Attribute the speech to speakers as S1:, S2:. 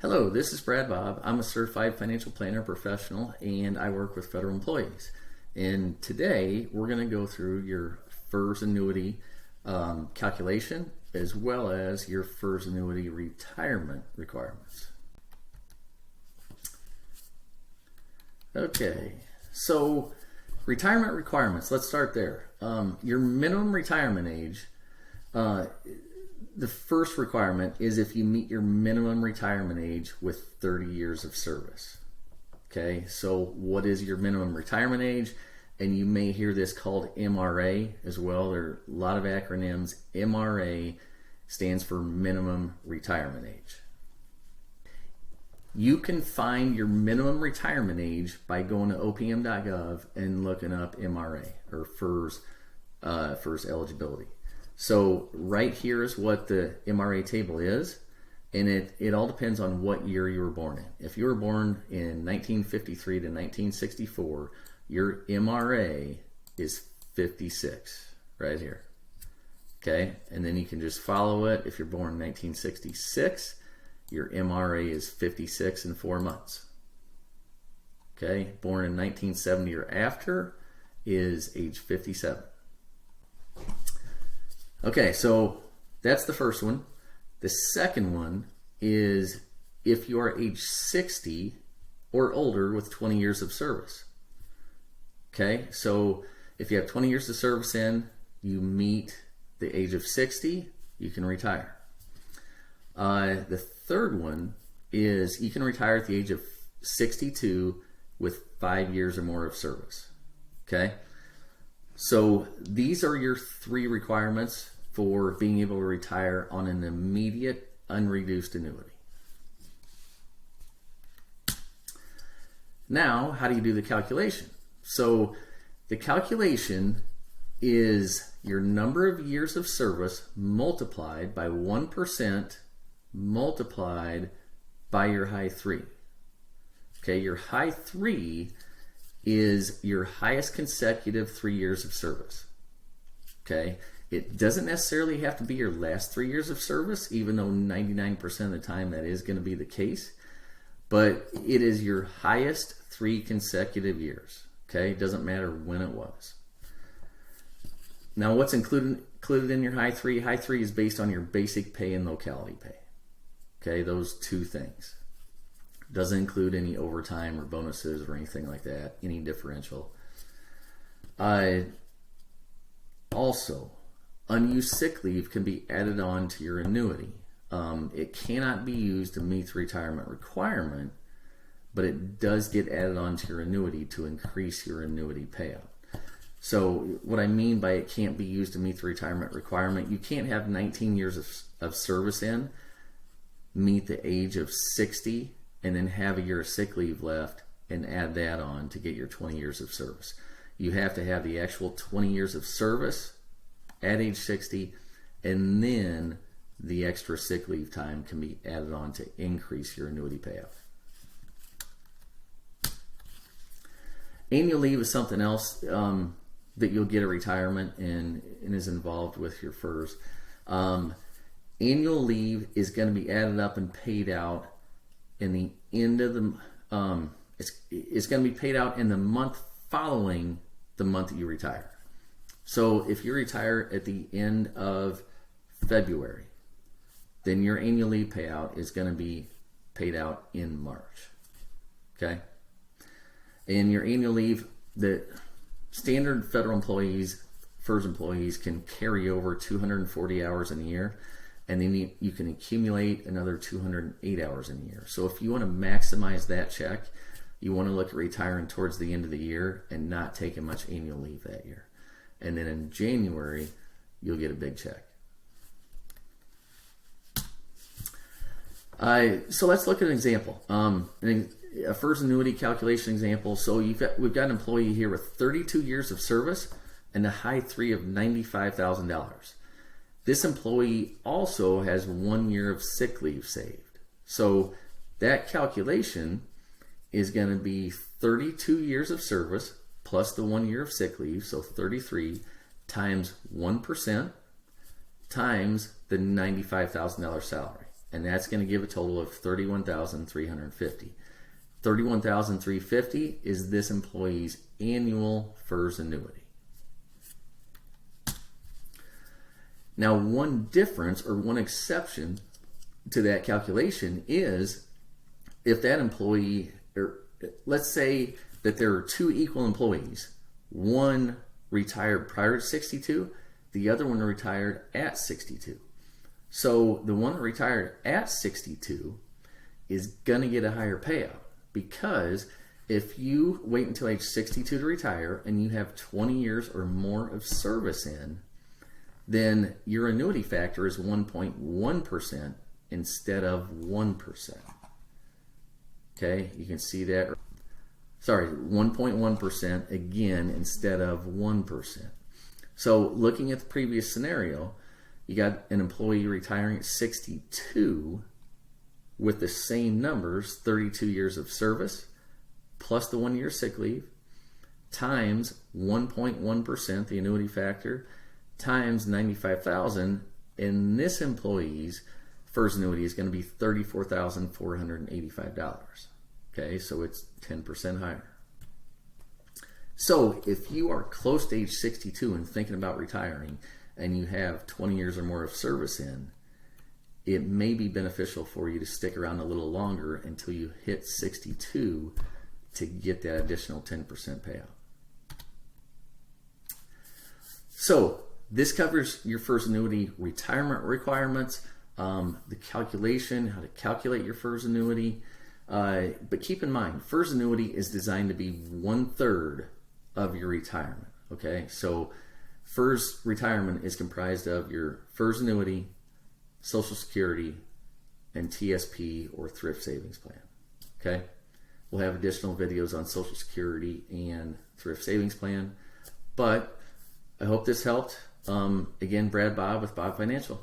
S1: Hello, this is Brad Bob. I'm a certified financial planner professional and I work with federal employees. And today we're going to go through your FERS annuity calculation as well as your FERS annuity retirement requirements. Okay, so retirement requirements, let's start there. Your minimum retirement age, the first requirement is if you meet your minimum retirement age with 30 years of service. Okay, so what is your minimum retirement age? And you may hear this called MRA as well. There are a lot of acronyms. MRA stands for minimum retirement age. You can find your minimum retirement age by going to opm.gov and looking up MRA or FERS eligibility. So right here is what the MRA table is, and it all depends on what year you were born in. If you were born in 1953 to 1964, your MRA is 56 right here. Okay, and then you can just follow it. If you're born in 1966, your MRA is 56 and 4 months. Okay, born in 1970 or after is age 57. Okay, so that's the first one. The second one is if you are age 60 or older with 20 years of service. Okay, so if you have 20 years of service in, you meet the age of 60, you can retire. The third one is you can retire at the age of 62 with 5 years or more of service. Okay. So these are your three requirements for being able to retire on an immediate unreduced annuity. Now, how do you do the calculation? So the calculation is your number of years of service multiplied by 1% multiplied by your high 3. Okay, your high 3 is your highest consecutive 3 years of service. Okay, it doesn't necessarily have to be your last 3 years of service, even though 99% of the time that is going to be the case, but it is your highest 3 consecutive years. Okay, it doesn't matter when it was. Now, what's included in your high 3? High 3 is based on your basic pay and locality pay. Okay, those two things. Doesn't include any overtime or bonuses or anything like that, any differential. Also, unused sick leave can be added on to your annuity. It cannot be used to meet the retirement requirement, but it does get added on to your annuity to increase your annuity payout. So what I mean by it can't be used to meet the retirement requirement, you can't have 19 years of service in, meet the age of 60, and then have a year of sick leave left and add that on to get your 20 years of service. You have to have the actual 20 years of service at age 60, and then the extra sick leave time can be added on to increase your annuity payout. Annual leave is something else that you'll get at retirement and is involved with your FERS. Annual leave is going to be added up and paid out in the end of the it's going to be paid out in the month following the month that you retire. So if you retire at the end of February, then your annual leave payout is going to be paid out in March. Okay? And your annual leave, the standard federal employees, FERS employees can carry over 240 hours in a year, and then you can accumulate another 208 hours in a year. So if you want to maximize that check, you want to look at retiring towards the end of the year and not taking much annual leave that year. And then in January, you'll get a big check. So let's look at an example. A FERS annuity calculation example. So we've got an employee here with 32 years of service and a high 3 of $95,000. This employee also has 1 year of sick leave saved. So that calculation is going to be 32 years of service plus the 1 year of sick leave, so 33 times 1% times the $95,000 salary. and that's going to give a total of $31,350. $31,350 is this employee's annual FERS annuity. Now, one difference or one exception to that calculation is if that employee, or let's say that there are two equal employees, one retired prior to 62, the other one retired at 62. So the one that retired at 62 is going to get a higher payout, because if you wait until age 62 to retire and you have 20 years or more of service in, then your annuity factor is 1.1% instead of 1%. Okay, you can see that. Sorry, 1.1% again instead of 1%. So looking at the previous scenario, you got an employee retiring at 62 with the same numbers, 32 years of service, plus the 1 year sick leave, times 1.1%, the annuity factor, times 95,000, and this employee's FERS annuity is going to be $34,485. Okay, so it's 10% higher. So if you are close to age 62 and thinking about retiring, and you have 20 years or more of service in, it may be beneficial for you to stick around a little longer until you hit 62 to get that additional 10% payout. So this covers your FERS annuity retirement requirements, the calculation, how to calculate your FERS annuity. But keep in mind, FERS annuity is designed to be 1/3 of your retirement. Okay, so FERS retirement is comprised of your FERS annuity, Social Security, and TSP or Thrift Savings Plan. Okay, we'll have additional videos on Social Security and Thrift Savings Plan. But I hope this helped. Again, Brad Bob with Bob Financial.